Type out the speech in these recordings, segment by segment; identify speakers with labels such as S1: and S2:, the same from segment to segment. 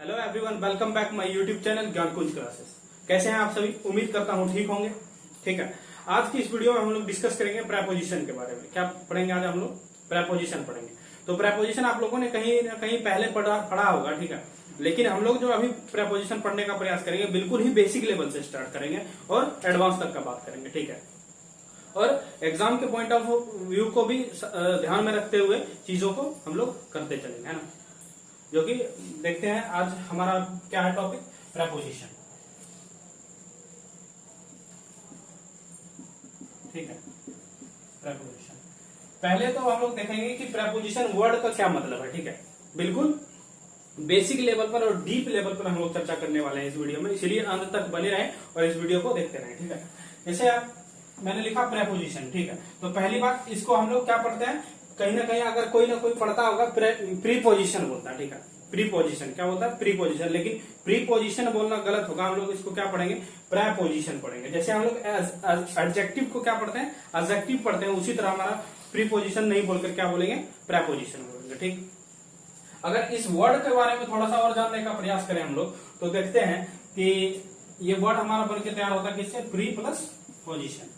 S1: Hello everyone, welcome back my YouTube channel Gyankunj classes. कैसे हैं आप सभी? उम्मीद करता हूँ ठीक होंगे। ठीक है, आज की इस वीडियो में हम लोग डिस्कस करेंगे प्रेपोजिशन के बारे में। क्या पढ़ेंगे आज हम लोग? प्रेपोजिशन पढ़ेंगे। तो प्रेपोजिशन आप लोगों ने कहीं ना कहीं पहले पढ़ा होगा, ठीक है। लेकिन हम लोग जो अभी प्रेपोजिशन पढ़ने का प्रयास करेंगे बिल्कुल ही बेसिक लेवल से स्टार्ट करेंगे और एडवांस तक का बात करेंगे, ठीक है। और एग्जाम के पॉइंट ऑफ व्यू को भी ध्यान में रखते हुए चीजों को हम लोग करते चलेंगे, है ना। जो कि देखते हैं आज हमारा क्या है टॉपिक, प्रेपोजिशन। ठीक है, प्रेपोजिशन। पहले तो हम लोग देखेंगे कि प्रेपोजिशन वर्ड का क्या मतलब है, ठीक है। बिल्कुल बेसिक लेवल पर और डीप लेवल पर हम लोग चर्चा करने वाले हैं इस वीडियो में, इसलिए अंत तक बने रहें और इस वीडियो को देखते रहें, ठीक है। जैसे मैंने लिखा प्रेपोजिशन, ठीक है। तो पहली बात, इसको हम लोग क्या पढ़ते हैं, कहीं ना कहीं अगर कोई ना कोई पढ़ता होगा प्रीपोजिशन बोलता है, ठीक है। प्रीपोजिशन क्या होता है? प्रीपोजिशन। लेकिन प्रीपोजिशन बोलना गलत होगा, हम लोग इसको क्या पढ़ेंगे? प्रेपोजिशन पढ़ेंगे। जैसे हम लोग एडजेक्टिव को क्या पढ़ते हैं? एडजेक्टिव पढ़ते हैं, उसी तरह हमारा प्रीपोजिशन नहीं बोलकर क्या बोलेंगे? प्रेपोजिशन बोलेंगे, ठीक। अगर इस वर्ड के बारे में थोड़ा सा और जानने का प्रयास करें हम लोग, तो देखते हैं कि ये वर्ड हमारा बनके तैयार होता है किससे? प्री प्लस पोजिशन,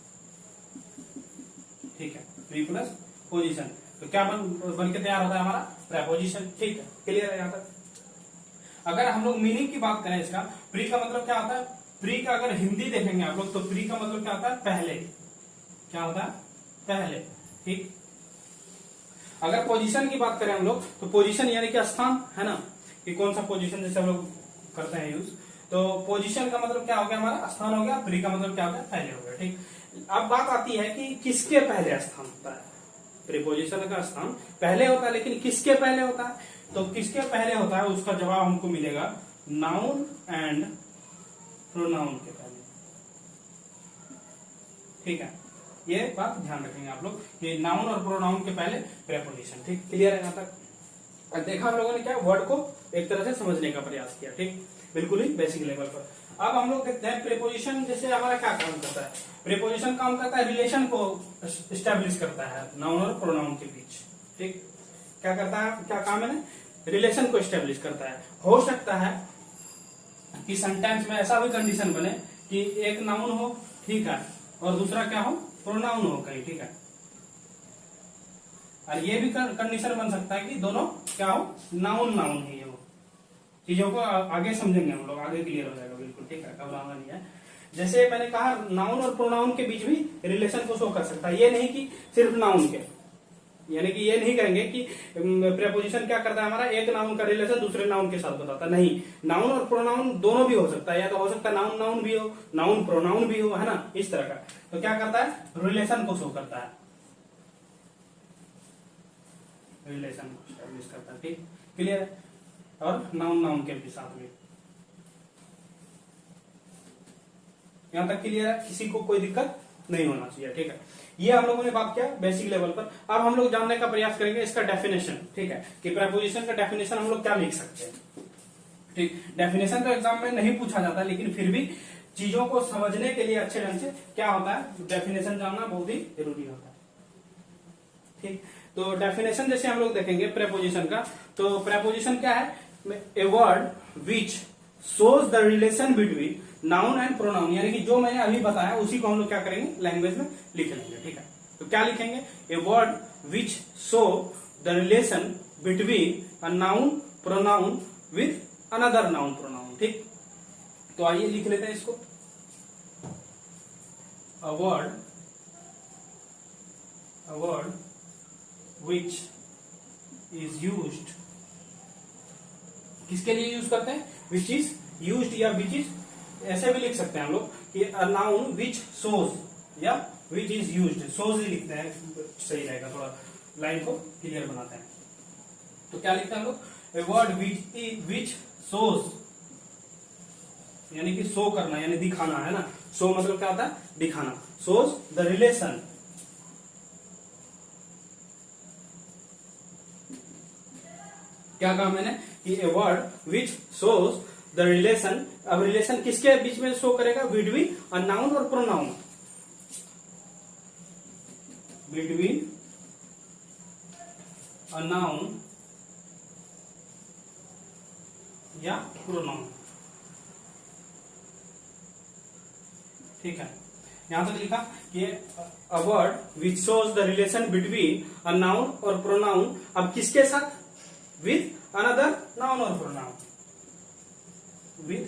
S1: ठीक है। प्री प्लस पोजिशन तो क्या बन के तैयार होता है? हमारा प्रेपोजिशन, ठीक है। क्लियर है यहाँ तक? अगर हम लोग मीनिंग की बात करें इसका, प्री का मतलब क्या होता है? प्री का अगर हिंदी देखेंगे आप लोग तो प्री का मतलब क्या होता है? पहले। क्या होता है? पहले, ठीक। अगर पोजीशन की बात करें हम लोग तो पोजीशन यानी कि स्थान, है ना, कि कौन सा पोजीशन जैसे हम लोग करते हैं यूज। तो पोजीशन का मतलब क्या हो गया? हमारा स्थान हो गया। प्री का मतलब क्या हो गया? पहले हो गया, ठीक। अब बात आती है कि किसके पहले स्थान होता है? प्रीपोजिशन का स्थान पहले होता है, लेकिन किसके पहले होता है? तो किसके पहले होता है उसका जवाब हमको मिलेगा नाउन एंड प्रोनाउन के पहले, ठीक है। ये बात ध्यान रखेंगे आप लोग कि नाउन और प्रोनाउन के पहले प्रेपोजिशन, ठीक। क्लियर है यहाँ तक? अब देखा हम लोगों ने क्या वर्ड को एक तरह से समझने का प्रयास किया, ठीक, बिल्कुल ही बेसिक लेवल पर। अब हम लोग देखते हैं प्रीपोजिशन जैसे हमारा क्या काम करता है। प्रीपोजिशन काम करता है रिलेशन को एस्टेब्लिश करता है नाउन और प्रोनाउन के बीच, ठीक। क्या करता है? क्या काम है ना? रिलेशन को एस्टेब्लिश करता है। हो सकता है कि सेंटेंस में ऐसा भी कंडीशन बने कि एक नाउन हो, ठीक है, और दूसरा क्या हो? प्रोनाउन हो कहीं, ठीक है। और ये भी कंडीशन बन सकता है कि दोनों क्या हो? नाउन नाउन ही हो। चीजों को आगे समझेंगे हम लोग, आगे क्लियर हो जाएगा, बिल्कुल, ठीक है, घबराना नहीं है। जैसे मैंने कहा नाउन और प्रोनाउन के बीच भी रिलेशन को शो कर सकता है। ये नहीं कि सिर्फ नाउन के, यानी कि ये नहीं कहेंगे कि प्रेपोजिशन क्या करता है हमारा, एक नाउन का रिलेशन दूसरे नाउन के साथ बताता है। नहीं, नाउन और प्रोनाउन दोनों भी हो सकता है, या तो हो सकता है नाउन नाउन भी हो, नाउन प्रोनाउन भी हो, है ना, इस तरह का। तो क्या करता है? रिलेशन को शो करता है, रिलेशन को एस्टैब्लिश करता है, ठीक। क्लियर है? और नाउन नाउन के भी साथ में। यहां तक क्लियर है? किसी को कोई दिक्कत नहीं होना चाहिए, ठीक है। ये हम लोगों ने बात किया बेसिक लेवल पर। अब हम लोग जानने का प्रयास करेंगे इसका डेफिनेशन, ठीक है, कि प्रेपोजिशन का डेफिनेशन हम लोग क्या लिख सकते हैं, ठीक। डेफिनेशन तो एग्जाम में नहीं पूछा जाता, लेकिन फिर भी चीजों को समझने के लिए अच्छे ढंग से क्या होता है, डेफिनेशन जानना बहुत ही जरूरी होता है, ठीक। तो डेफिनेशन जैसे हम लोग देखेंगे प्रेपोजिशन का, तो प्रेपोजिशन क्या है? A word which shows the relation between noun and pronoun, यानी कि जो मैंने अभी बताया उसी को हम लोग क्या करेंगे? लैंग्वेज में लिख लेंगे, ठीक है। तो क्या लिखेंगे? A word which show the relation between a noun pronoun with another noun pronoun, ठीक। तो आइए लिख लेते हैं इसको। A word which is used, किसके लिए यूज करते हैं? विच इज यूज्ड या विच इज, ऐसे भी लिख सकते हैं हम लोग कि अ नाउन विच शोज या विच इज यूज्ड। शोज ही लिखते हैं, सही रहेगा, थोड़ा लाइन को क्लियर बनाते हैं। तो क्या लिखते हैं हम लोग? ए वर्ड विच शोज, यानी कि शो करना यानी दिखाना, है ना। शो मतलब क्या होता है? दिखाना। शोज द रिलेशन, क्या कहा मैंने कि a word which shows the relation. अब रिलेशन किसके बीच में शो करेगा? बिटवीन अ नाउन और प्रोनाउन, बिटवीन अ नाउन या प्रोनाउन। ठीक है, यहां तक लिखा कि a word which shows the relation between a noun और प्रोनाउन। अब किसके साथ? विथ अनदर नाउन और pronoun, with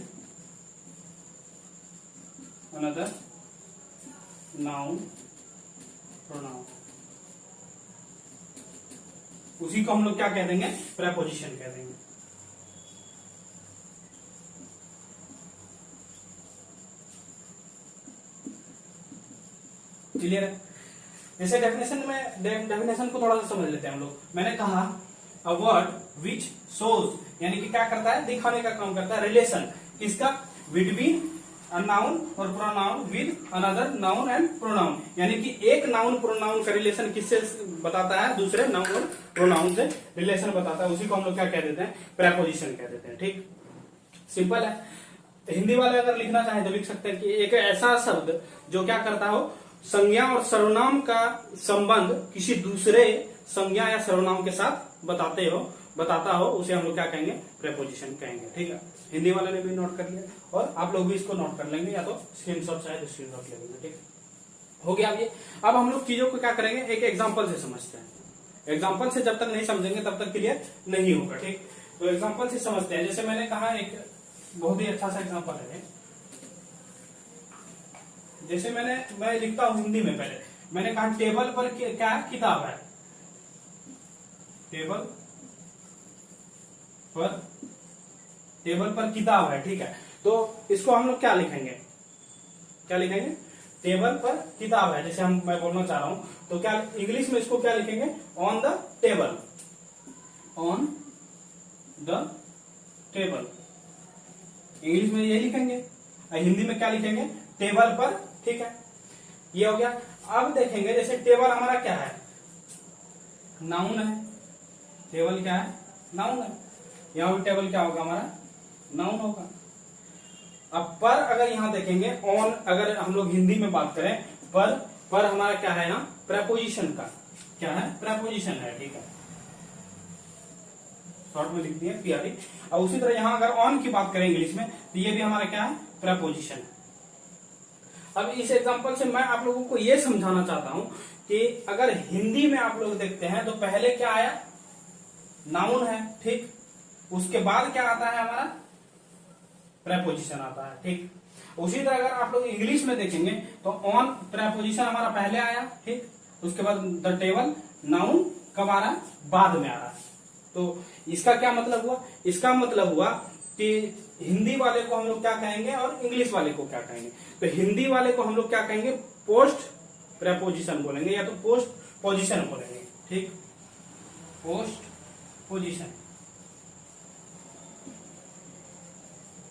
S1: another noun pronoun. उसी को हम लोग क्या कह देंगे? प्रेपोजिशन कह देंगे। क्लियर है? जैसे डेफिनेशन में, डेफिनेशन को थोड़ा सा समझ लेते हैं हम लोग। मैंने कहा अ वर्ड विच शोज, यानी कि क्या करता है? दिखाने का काम करता है। रिलेशन किसका? बिटवीन अ नाउन और pronoun with another noun and pronoun, यानी कि एक नाउन प्रोनाउन का रिलेशन किससे बताता है? दूसरे नाउन और प्रोनाउन से रिलेशन बताता है। उसी को हम लोग क्या कह देते हैं? प्रेपोजिशन कह देते हैं। ठीक, सिंपल है। हिंदी वाले अगर लिखना चाहे तो लिख सकते हैं कि एक ऐसा शब्द जो क्या करता हो? संज्ञा और सर्वनाम का संबंध किसी दूसरे संज्ञा या सर्वनाम के साथ बताता हो, उसे हम लोग क्या कहेंगे? प्रेपोजिशन कहेंगे। ठीक है, हिंदी वाले ने भी नोट कर लिया और आप लोग भी इसको नोट कर लेंगे, या तो स्क्रीनशॉट चाहे तो स्क्रीनशॉट ले लेंगे। ठीक हो गया ये। अब हम लोग चीजों को क्या करेंगे? एक एग्जाम्पल से समझते हैं। एग्जाम्पल से जब तक नहीं समझेंगे तब तक क्लियर नहीं होगा। ठीक, तो एग्जाम्पल से समझते हैं। जैसे मैंने कहा, एक बहुत ही अच्छा सा एग्जाम्पल है। जैसे मैं लिखता हूं हिंदी में। पहले मैंने कहा टेबल पर क्या है? किताब है। टेबल पर किताब है। ठीक है, तो इसको हम लोग क्या लिखेंगे? टेबल पर किताब है। जैसे मैं बोलना चाह रहा हूं तो क्या इंग्लिश में इसको क्या लिखेंगे? On the table. On the table English में ये लिखेंगे, और हिंदी में क्या लिखेंगे? टेबल पर। ठीक है, ये हो गया। अब देखेंगे, जैसे टेबल हमारा क्या है? नाउन है। टेबल क्या है? नाउन है। यहां भी टेबल क्या होगा? हमारा नाउन होगा। अब पर अगर यहां देखेंगे, ऑन अगर हम लोग हिंदी में बात करें, पर हमारा क्या है? यहाँ प्रेपोजिशन का क्या है? प्रेपोजिशन है। ठीक है, शॉर्ट में लिख दिया पीआरई। और उसी तरह यहां अगर ऑन की बात करें इंग्लिश में, तो ये भी हमारा क्या है? प्रेपोजिशन है। अब इस एग्जांपल से मैं आप लोगों को यह समझाना चाहता हूं कि अगर हिंदी में आप लोग देखते हैं तो पहले क्या आया? नाउन है। ठीक, उसके बाद क्या आता है? हमारा प्रेपोजिशन आता है। ठीक, उसी तरह अगर आप लोग इंग्लिश में देखेंगे तो ऑन प्रेपोजिशन हमारा पहले आया। ठीक, उसके बाद द टेबल नाउन कब आ रहा है? बाद में आ रहा है। तो इसका क्या मतलब हुआ? इसका मतलब हुआ कि हिंदी वाले को हम लोग क्या कहेंगे और इंग्लिश वाले को क्या कहेंगे? तो हिंदी वाले को हम लोग क्या कहेंगे? पोस्ट प्रेपोजिशन बोलेंगे, या तो पोस्ट पोजिशन बोलेंगे। ठीक, पोस्ट पोजिशन।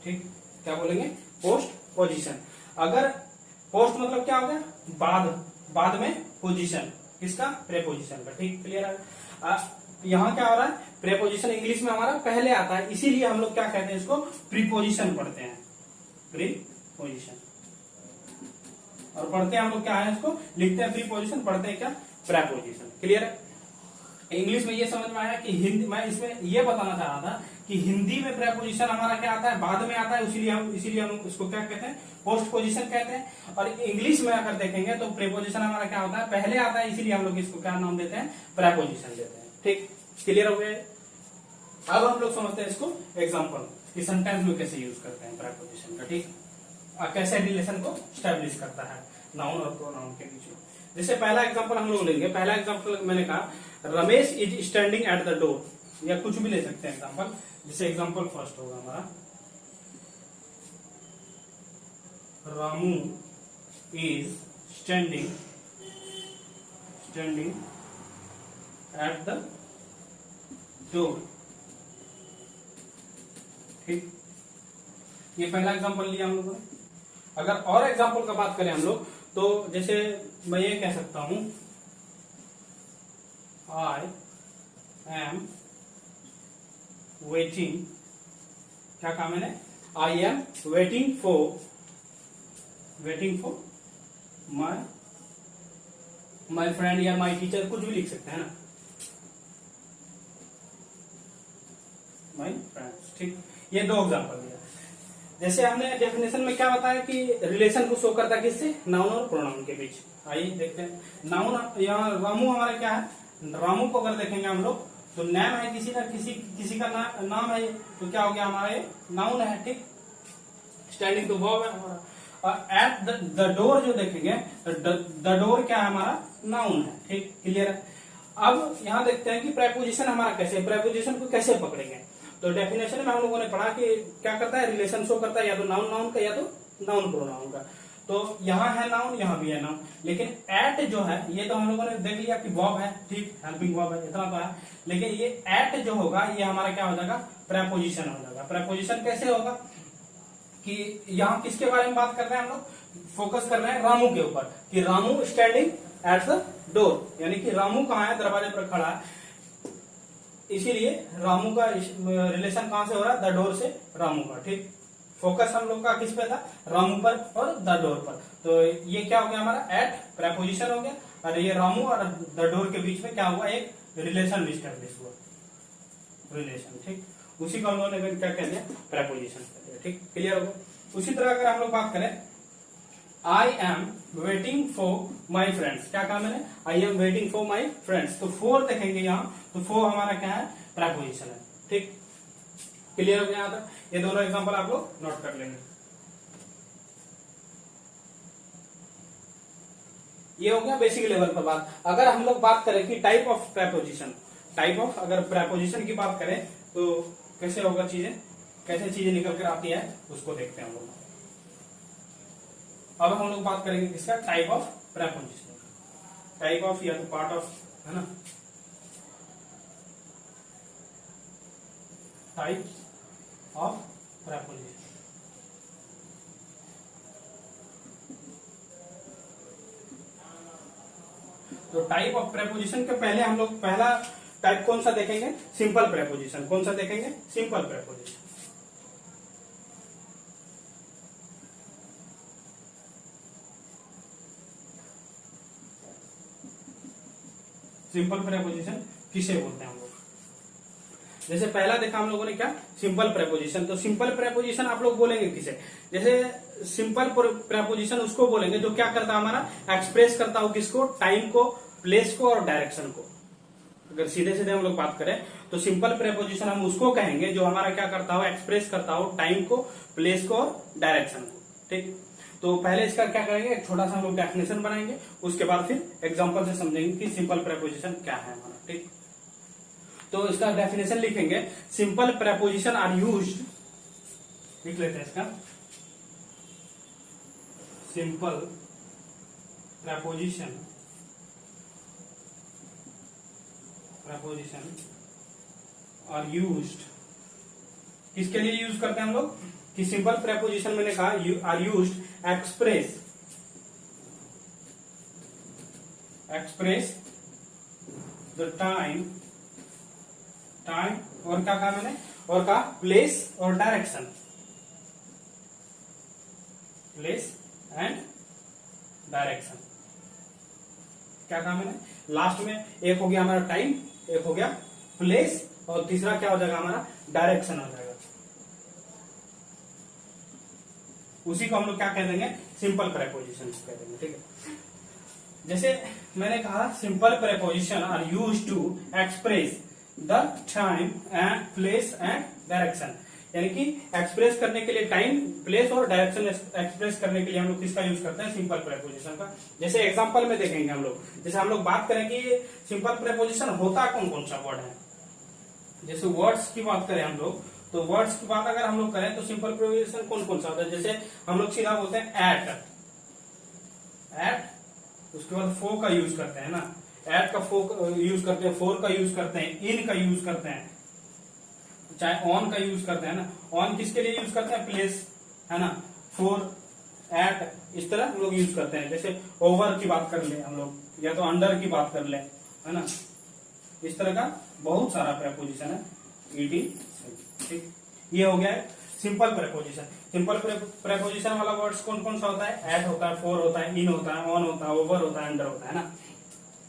S1: ठीक, क्या बोलेंगे? Post position. अगर पोस्ट मतलब क्या हो गया? बाद में पोजिशन किसका? प्रेपोजिशन का। ठीक, क्लियर है? यहां क्या हो रहा है? प्रेपोजिशन इंग्लिश में हमारा पहले आता है, इसीलिए हम लोग क्या कहते हैं? इसको प्रीपोजिशन पढ़ते हैं। प्रीपोजिशन। और पढ़ते हैं हम लोग क्या है? इसको लिखते हैं प्रीपोजिशन, पढ़ते हैं क्या? प्रेपोजिशन। क्लियर है? इंग्लिश में ये समझ में आया कि हिंदी, मैं इसमें ये बताना चाह रहा था कि हिंदी में प्रेपोजिशन हमारा क्या आता है? बाद में आता है, इसीलिए हम इसको क्या कहते हैं? पोस्ट पोजिशन कहते हैं। और इंग्लिश में अगर देखेंगे तो प्रेपोजिशन हमारा क्या होता है? पहले आता है, इसीलिए हम लोग इसको क्या नाम देते हैं? प्रेपोजिशन देते हैं। ठीक, क्लियर हो गया? अब हम लोग समझते हैं इसको एग्जाम्पल कि सेंटेंस में कैसे यूज करते हैं प्रेपोजिशन का। ठीक, कैसे रिलेशन को स्टैब्लिश करता है नाउन और प्रोनाउन के बीच में। जैसे पहला एग्जांपल हम लोग लेंगे। पहला एग्जांपल मैंने कहा Ramesh is standing at the door, या कुछ भी ले सकते हैं एग्जांपल। जैसे एग्जांपल फर्स्ट होगा हमारा, Ramu is standing at the door. ठीक, ये पहला एग्जांपल लिया हम लोगों ने। अगर और एग्जांपल का बात करें हम लोग, तो जैसे मैं ये कह सकता हूं, आई एम वेटिंग, क्या कहा मैंने? I am waiting for my friend या माई टीचर, कुछ भी लिख सकते हैं ना। My friends. ठीक, ये दो एग्जांपल दिया। जैसे हमने डेफिनेशन में क्या बताया कि रिलेशन को शो करता है किससे, नाउन और प्रोनाउन के बीच। आइए देखते हैं। नाउन, यहाँ रामू हमारा क्या है, रामू को अगर देखेंगे हम लोग तो नेम है, किसी ना किसी का नाम है, तो क्या हो गया हमारा ये नाउन है। ठीक, स्टैंडिंग तो वर्ब है हमारा। और एट द डोर जो देखेंगे, द डोर क्या है हमारा, नाउन है। ठीक, क्लियर है। अब यहां देखते हैं कि प्रेपोजिशन हमारा कैसे, प्रेपोजिशन को कैसे पकड़ेंगे। तो डेफिनेशन में हम लोगों ने पढ़ा कि क्या करता है, रिलेशन शो करता है या तो नाउन नाउन का या तो नाउन प्रोनाउन का। तो यहाँ है नाउन, यहाँ भी है नाउन, लेकिन एट जो है ये तो हम लोगों ने देख लिया कि वर्ब है। ठीक, हेल्पिंग वर्ब है, इतना तो है। लेकिन ये एट जो होगा ये हमारा क्या हो जाएगा, प्रेपोजिशन हो जाएगा। प्रेपोजिशन कैसे होगा कि यहाँ किसके बारे में बात कर रहे हैं हम लोग, फोकस कर रहे हैं रामू के ऊपर, कि Ramu standing at the door, यानी कि रामू कहाँ है, दरवाजे पर खड़ा है। इसीलिए रामू का रिलेशन कहां से हो रहा है, द डोर से रामू का। ठीक, फोकस हम लोग का किस पे था, रामू पर और द डोर पर। तो ये क्या हो गया हमारा, एट प्रेपोजिशन हो गया, और ये रामू और द डोर के बीच में क्या हुआ, एक रिलेशन स्टैब्लिश हुआ, रिलेशन। ठीक, उसी को हम लोगों ने क्या कह दिया, प्रेपोजिशन कह दिया। ठीक, क्लियर हो गया। उसी तरह अगर हम लोग बात करें, I am waiting for my friends, क्या कहा मैंने, I am waiting for my friends. तो फोर देखेंगे यहाँ, तो फोर हमारा क्या है, प्रेपोजिशन है। ठीक, क्लियर हो गया यहाँ तक। ये दोनों एग्जांपल आप लोग नोट कर लेंगे। ये हो गया बेसिक लेवल पर बात। अगर हम लोग बात करें कि type of preposition, type of अगर प्रेपोजिशन की बात करें तो कैसे होगा चीजें, कैसे चीजें निकल कर आती है, उसको देखते हैं हम लोग। अब हम लोग बात करेंगे किसका, type of preposition, type of या तो पार्ट ऑफ, है ना, टाइप ऑफ प्रेपोजिशन। तो टाइप ऑफ प्रेपोजिशन के पहले हम लोग पहला टाइप कौन सा देखेंगे, सिंपल प्रेपोजिशन। कौन सा देखेंगे, सिंपल प्रेपोजिशन। सिंपल प्रेपोजिशन किसे बोलते हैं हम लोग, जैसे पहला देखा हम लोगों ने क्या, सिंपल प्रेपोजिशन। तो सिंपल प्रेपोजिशन आप लोग बोलेंगे किसे, जैसे सिंपल प्रेपोजिशन उसको बोलेंगे जो क्या करता है हमारा, एक्सप्रेस करता हो किसको, टाइम को, प्लेस को और डायरेक्शन को। अगर सीधे सीधे हम लोग बात करें तो सिंपल प्रेपोजिशन हम उसको कहेंगे जो हमारा क्या करता हो, एक्सप्रेस करता हो टाइम को, प्लेस को और डायरेक्शन को। ठीक, तो पहले इसका क्या करेंगे, एक छोटा सा हम लोग डेफिनेशन बनाएंगे, उसके बाद फिर एग्जांपल से समझेंगे कि सिंपल प्रेपोजिशन क्या है हमारा। ठीक, तो इसका डेफिनेशन लिखेंगे, सिंपल प्रेपोजिशन आर यूज्ड, लिख लेते हैं इसका, सिंपल प्रेपोजिशन आर यूज्ड, किसके लिए यूज करते हैं हम लोग, कि सिंपल प्रेपोजिशन मैंने कहा are used express the time और क्या कहा मैंने, और कहा प्लेस और डायरेक्शन, प्लेस एंड डायरेक्शन। क्या कहा मैंने, लास्ट में एक हो गया हमारा टाइम, एक हो गया प्लेस, और तीसरा क्या हो जाएगा हमारा, डायरेक्शन हो जाएगा। उसी को हम लोग क्या कह देंगे, सिंपल प्रेपोजिशन कह देंगे। ठीक है, जैसे मैंने कहा simple preposition are used to express the time and place and direction, यानी कि एक्सप्रेस करने के लिए टाइम, प्लेस और डायरेक्शन एक्सप्रेस करने के लिए हम लोग किसका यूज करते हैं, सिंपल प्रेपोजिशन का। जैसे एग्जांपल में देखेंगे हम लोग, जैसे हम लोग बात करें कि सिंपल प्रेपोजिशन होता कौन कौन सा वर्ड है, जैसे वर्ड्स की बात करें हम लोग, तो वर्ड्स की बात अगर हम लोग करें तो सिंपल प्रेपोजिशन कौन कौन सा होता है, जैसे हम लोग सीधा बोलते हैं एट, उसके बाद फो का यूज करते हैं ना, एट का फो यूज करते हैं, फोर का यूज करते हैं, इन का यूज करते हैं, चाहे ऑन का यूज करते हैं ना, ऑन किसके लिए यूज करते हैं, प्लेस, है ना, फोर, एट, इस तरह हम लोग यूज करते हैं। जैसे ओवर की बात कर ले हम लोग, या तो अंडर की बात कर ले, है ना, इस तरह का बहुत सारा प्रेपोजिशन है, ईटी। ठीक, ये हो गया है सिंपल प्रेपोजिशन। सिंपल प्रेपोजिशन वाला वर्ड्स कौन कौन सा होता है, एट होता है, फोर होता है, इन होता है, ऑन होता है, ओवर होता है, अंडर होता है ना,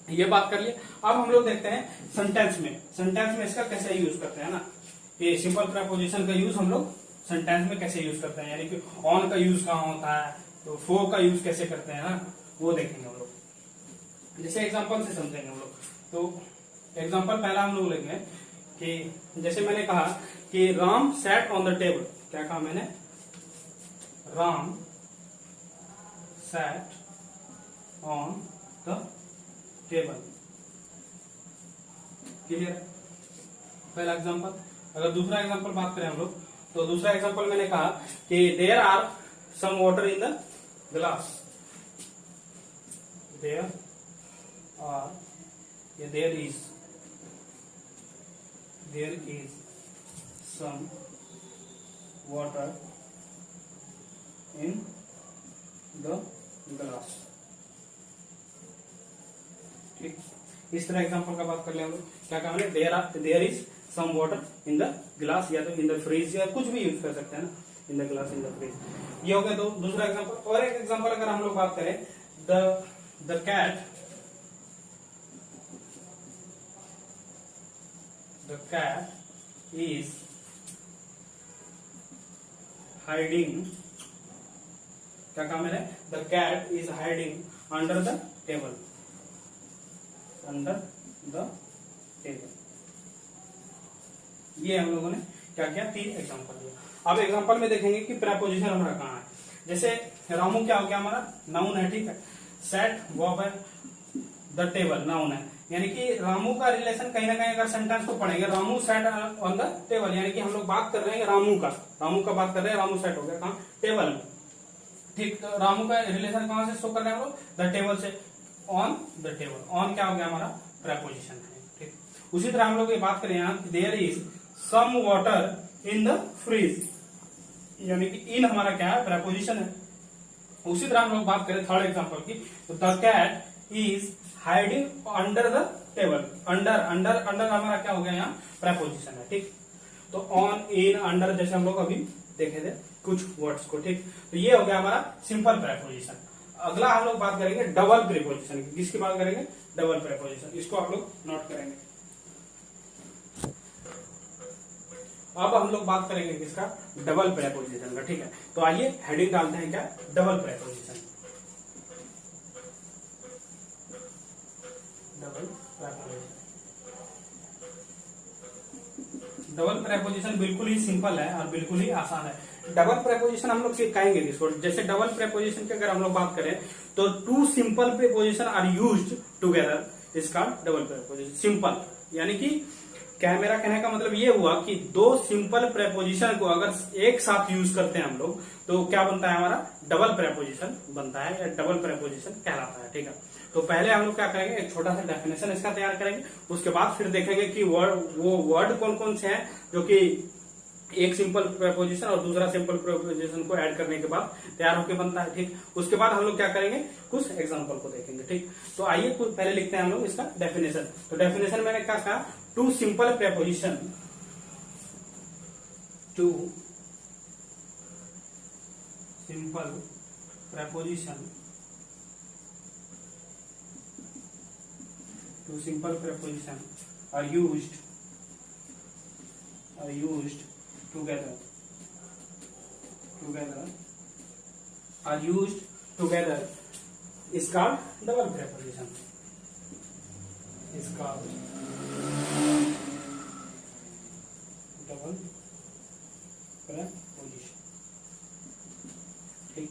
S1: ये बात कर लिए। अब हम लोग देखते हैं सेंटेंस में इसका कैसे यूज करते हैं ना। कि सिंपल प्रेपोजिशन का यूज हम लोग सेंटेंस में कैसे यूज करते हैं, यानी कि ऑन का यूज कहाँ होता है, तो फॉर का यूज कैसे करते हैं ना, वो देखेंगे हम लोग। जैसे एग्जांपल से समझेंगे हम लोग। तो एग्जांपल पहला हम लोग लेंगे कि जैसे मैंने कहा कि Ram sat on the table. क्या कहा मैंने? Ram sat on the table. Clear? पहला एग्जांपल। अगर दूसरा एग्जांपल बात करें हम लोग, तो दूसरा एग्जांपल मैंने कहा कि there are some water in the glass. There are, या there is some water in the glass. ठीक, इस तरह एग्जांपल का बात कर ले हम लोग। क्या कहा मैंने? There is some water in the glass, या तो इन द फ्रिज, या कुछ भी यूज कर सकते हैं ना, इन the glass, in the fridge. ये हो गया दूसरा एग्जांपल। और एक एग्जांपल अगर हम लोग बात करें, द कैट इज हाइडिंग। क्या कहा मैंने? The cat is hiding under the table. Under the table. ये हम लोगों ने क्या किया? 3 एग्जांपल दिया। अब एग्जांपल में देखेंगे कि प्रेपोजिशन हमारा कहाँ है। जैसे रामू क्या हो गया हमारा? नाउन है, ठीक है। सेट वर्ब है, द टेबल नाउन है, यानी कि रामू का रिलेशन कहीं ना कहीं अगर सेंटेंस को पढ़ेंगे, Ramu set on the table, यानी कि हम लोग बात कर रहे हैं रामू का बात कर रहे हैं, रामू सेट हो गया कहाँ? टेबल में। ठीक, तो रामू का रिलेशन कहां से शो कर रहे हैं हम लोग? द टेबल से। ऑन द टेबल, ऑन क्या हो गया हमारा? प्रेपोजिशन है। ठीक, उसी तरह हम लोग ये बात करें यहाँ, there is some water in the fridge, यानी कि इन हमारा क्या है? प्रेपोजिशन है। उसी तरह हम लोग बात करें थर्ड एग्जांपल की, तो the cat is hiding under the table. Under हमारा क्या हो गया यहाँ? प्रेपोजिशन है। ठीक, तो ऑन, इन, अंडर जैसे हम लोग अभी देखे थे कुछ वर्ड्स को। ठीक, तो ये हो गया हमारा सिंपल प्रेपोजिशन। अगला हम लोग बात करेंगे डबल प्रेपोजिशन की। किसकी बात करेंगे? Double preposition. इसको आप लोग नोट करेंगे। अब हम लोग बात करेंगे किसका? डबल प्रेपोजिशन का। ठीक है, तो आइए हेडिंग डालते हैं क्या? Double preposition. Double preposition. Double preposition बिल्कुल ही सिंपल है और बिल्कुल ही आसान है। डबल प्रेपोजिशन हम लोग कहेंगे इसको। जैसे डबल प्रेपोजिशन की अगर हम लोग बात करें, तो 2 simple preposition are used together is called double preposition. Simple यानी कि क्या है, मेरा कहने का मतलब ये हुआ कि 2 सिंपल प्रेपोजिशन को अगर एक साथ यूज करते हैं हम लोग, तो क्या बनता है हमारा? डबल प्रेपोजिशन बनता है, या डबल प्रेपोजिशन कहलाता है। ठीक है, तो पहले हम लोग क्या करेंगे? एक छोटा सा डेफिनेशन इसका तैयार करेंगे। उसके बाद फिर देखेंगे कि वो वर्ड कौन कौन से हैं जो कि एक सिंपल प्रेपोजिशन और दूसरा सिंपल प्रेपोजिशन को ऐड करने के बाद तैयार होकर बनता है। ठीक, उसके बाद हम लोग क्या करेंगे? कुछ एग्जांपल को देखेंगे। ठीक, तो आइए पहले लिखते हैं हम लोग इसका डेफिनेशन। तो डेफिनेशन मैंने क्या कहा? 2 simple preposition, 2 simple preposition, 2 simple preposition are used together are used together is called double preposition. Is called double preposition. ठीक,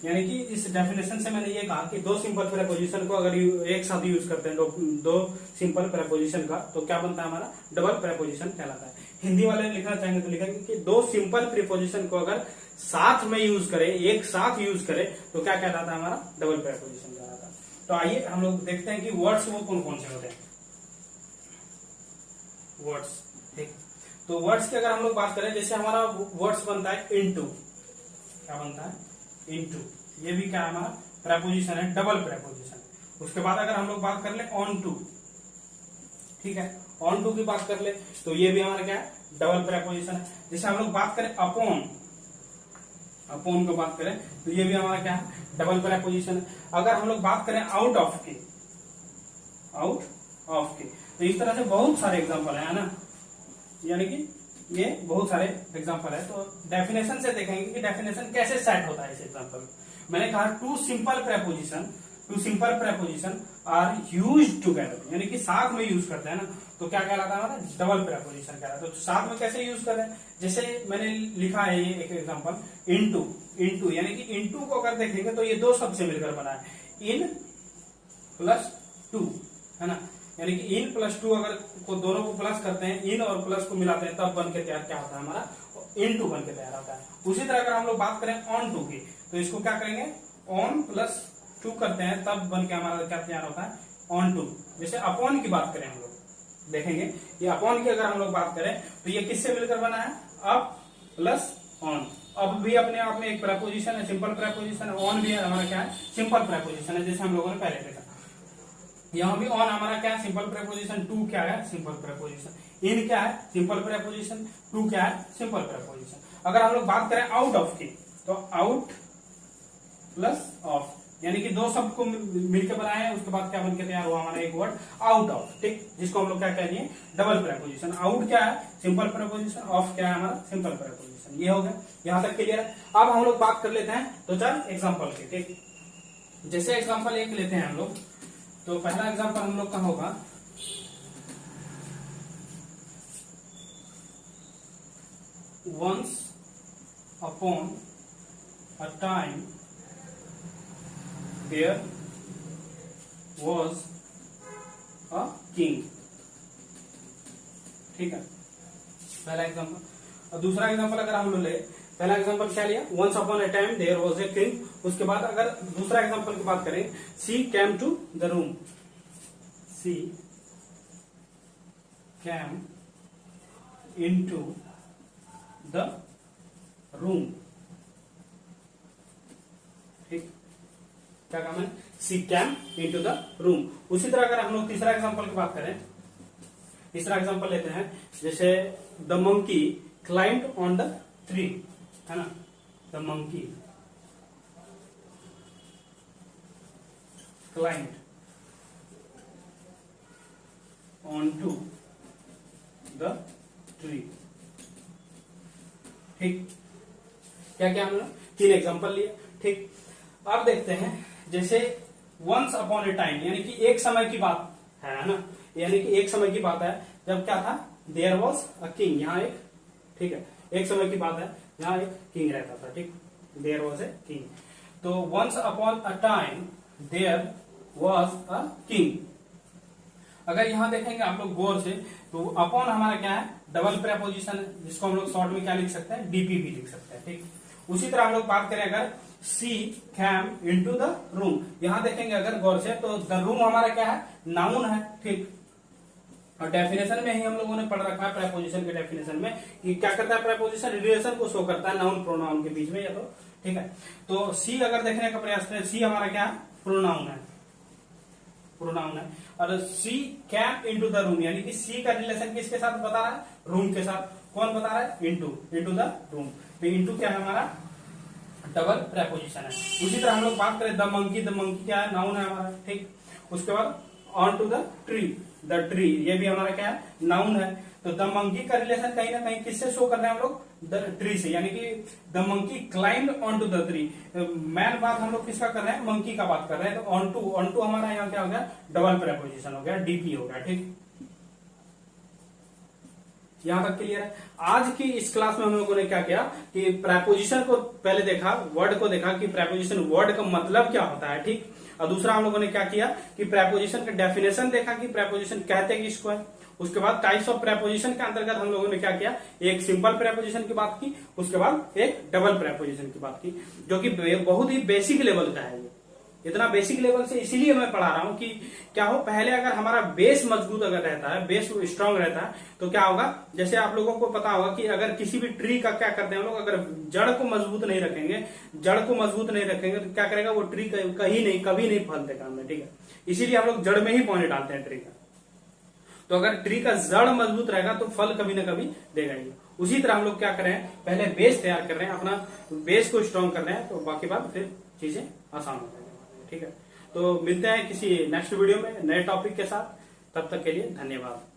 S1: यानी कि इस डेफिनेशन से मैंने ये कहा कि 2 सिंपल प्रेपोजिशन को अगर एक साथ यूज करते हैं, दो सिंपल प्रेपोजिशन का, तो क्या बनता है हमारा? डबल प्रेपोजिशन कहलाता है। हिंदी वाले लिखना चाहेंगे तो लिखेंगे कि 2 सिंपल प्रीपोजिशन को अगर साथ में यूज करें, एक साथ यूज करें, तो क्या कहलाता है हमारा? डबल प्रीपोजिशन कहलाता है। तो आइए हम लोग देखते हैं कि वर्ड्स वो कौन कौन से होते हैं। वर्ड्स, ठीक, तो वर्ड्स की अगर हम लोग बात करें, जैसे हमारा वर्ड्स बनता है इनटू। क्या बनता है? इनटू। ये भी क्या है हमारा? प्रेपोजिशन है, डबल प्रेपोजिशन। उसके बाद अगर हम लोग बात कर ले ऑन टू, ठीक है, ऑन टू की बात कर ले, तो ये भी हमारा क्या है? डबल प्रेपोजिशन है। जैसे हम लोग बात करें अपॉन, अपॉन को बात करें, तो ये भी हमारा क्या है? डबल प्रेपोजिशन है। अगर हम लोग बात करें आउट ऑफ के, आउट ऑफ के, तो इस तरह से बहुत सारे एग्जांपल है ना, यानी कि ये बहुत सारे एग्जांपल है, तो डेफिनेशन से देखेंगे कि डेफिनेशन कैसे सेट होता है इस एग्जांपल में। मैंने कहा two simple preposition are used together, यानी कि साथ में यूज करते हैं ना, तो क्या कहलाता है हमारा डबल प्रेपोजिशन कहलाता है। तो साथ में कैसे यूज कर रहे हैं, जैसे मैंने लिखा है ये एक एग्जांपल, इनटू, यानी कि इनटू को अगर देखेंगे तो ये दो शब्द से मिलकर बना है, इन प्लस टू, है ना, यानी कि इन प्लस टू अगर को दोनों को प्लस करते हैं, इन और प्लस को मिलाते हैं, तब बन के तैयार क्या होता है हमारा, इनटू बन के तैयार होता है। उसी तरह अगर हम लोग बात करें ऑन टू की, तो इसको क्या करेंगे, ऑन प्लस टू करते हैं, तब बन के हमारा क्या तैयार होता है, ऑन टू। जैसे अपॉन की बात करें हम लोग देखेंगे, ये अपॉन की अगर हम लोग बात करें तो ये किससे मिलकर बना है, अप प्लस ऑन। अब भी अपने आप में एक प्रेपोजिशन है, सिंपल प्रेपोजिशन है, ऑन भी है हमारा क्या है, सिंपल प्रेपोजिशन है, जैसे हम लोगों ने पहले देखा। यहाँ भी ऑन हमारा क्या है, सिंपल प्रेपोजिशन, टू क्या है, सिंपल प्रेपोजिशन, इन क्या है, सिंपल प्रेपोजिशन, टू क्या है, सिंपल प्रेपोजिशन। अगर हम लोग बात करें आउट ऑफ की, तो आउट प्लस ऑफ, यानी कि दो शब्द को मिलकर बनाए हैं, उसके बाद क्या बनके तैयार हुआ हमारा एक वर्ड आउट ऑफ, ठीक, जिसको हम लोग क्या कह दिए, डबल प्रेपोजिशन। आउट क्या है, सिंपल प्रेपोजिशन, ऑफ क्या है हमारा, सिंपल प्रेपोजिशन। ये हो गया, यहां तक क्लियर है। अब हम लोग बात कर लेते हैं दो चार एग्जाम्पल के, ठीक। जैसे एग्जाम्पल एक लेते हैं हम लोग, तो पहला एग्जाम्पल हम लोग का होगा, once upon a time there was a king, ठीक है, पहला एग्जांपल। और दूसरा एग्जांपल अगर हम लोग ले, पहला एग्जांपल क्या लिया, once upon a time there was a king, उसके बाद अगर दूसरा एग्जांपल की बात करें, she came to the room, she came into the room, ठीक, क्या काम है, सी कैम इनटू द रूम। उसी तरह अगर हम लोग तीसरा एग्जांपल की बात करें, तीसरा एग्जांपल लेते हैं, जैसे the monkey climbed on the tree, है ना, the monkey climbed on to the tree, ठीक, क्या क्या हमने तीन एग्जांपल लिए, ठीक। अब देखते हैं, जैसे वंस अपॉन ए टाइम, यानी कि एक समय की बात है ना, यानी कि एक समय की बात है, जब क्या था, देयर वॉज अ किंग, यहाँ एक, ठीक है, एक समय की बात है, यहाँ एक किंग रहता था, ठीक, देयर वॉज ए किंग। तो once upon a time there was a king. अगर यहाँ देखेंगे आप लोग गौर से, तो अपॉन हमारा क्या है, डबल प्रेपोजिशन है, जिसको हम लोग शॉर्ट में क्या लिख सकते हैं, डीपी भी लिख सकते हैं, ठीक। उसी तरह हम लोग बात करें अगर सी कैम इनटू द रूम, यहां देखेंगे अगर गौर से, तो द रूम हमारा क्या है, नाउन है, ठीक। और डेफिनेशन में ही हम लोगों ने पढ़ रखा है, प्रेपोजिशन के डेफिनेशन में, कि क्या करता है प्रेपोजिशन, रिलेशन को शो करता है नाउन प्रोनाउन के बीच में, या तो ठीक है। तो सी अगर देखने का प्रयास करें, सी हमारा क्या है, प्रोनाउन है, प्रोनाउन है। और सी कैम इनटू द रूम, यानी कि सी का रिलेशन किसके साथ बता रहा है, रूम के साथ। कौन बता रहा है, इनटू द रूम। तो इनटू क्या है हमारा, डबल प्रेपोजिशन है। उसी तरह हम लोग बात करें द मंकी क्या है, नाउन है हमारा, ठीक। उसके बाद ऑन टू द ट्री, ये भी हमारा क्या है, नाउन है। तो द मंकी का रिलेशन कहीं ना कहीं किससे शो कर रहे हैं हम लोग, द ट्री से, यानी कि the monkey climbed on to the tree. Main बात हम लोग किसका कर रहे हैं, मंकी का बात कर रहे हैं। तो ऑन टू हमारा यहाँ क्या हो गया, डबल प्रेपोजिशन हो गया, डीपी हो गया, ठीक। यहां तक क्लियर है। आज की इस क्लास में हम लोगों ने क्या किया कि प्रेपोजिशन को पहले देखा, वर्ड को देखा कि प्रेपोजिशन वर्ड का मतलब क्या होता है, ठीक। और दूसरा हम लोगों ने क्या किया कि प्रेपोजिशन का डेफिनेशन देखा कि प्रेपोजिशन कहते किसको है। उसके बाद टाइप्स ऑफ प्रेपोजिशन के अंतर्गत हम लोगों ने क्या किया, एक सिंपल प्रेपोजिशन की बात की, उसके बाद एक डबल प्रेपोजिशन की बात की, जो कि बहुत ही बेसिक लेवल का है। इतना बेसिक लेवल से इसीलिए मैं पढ़ा रहा हूं कि क्या हो, पहले अगर हमारा बेस मजबूत अगर रहता है, बेस स्ट्रांग रहता है, तो क्या होगा, जैसे आप लोगों को पता होगा कि अगर किसी भी ट्री का क्या करते हैं हम लोग, अगर जड़ को मजबूत नहीं रखेंगे, तो क्या करेगा वो ट्री कभी नहीं फल देगा हमें, ठीक है। इसीलिए हम लोग जड़ में ही पानी डालते हैं ट्री का। तो अगर ट्री का जड़ मजबूत रहेगा तो फल कभी ना कभी देगा ही। उसी तरह हम लोग क्या कर रहे हैं, पहले बेस तैयार कर रहे हैं, अपना बेस को स्ट्रांग कर रहे हैं, तो बाकी बात फिर चीजें आसान हो जाएगी, ठीक है। तो मिलते हैं किसी नेक्स्ट वीडियो में नए टॉपिक के साथ, तब तक के लिए धन्यवाद।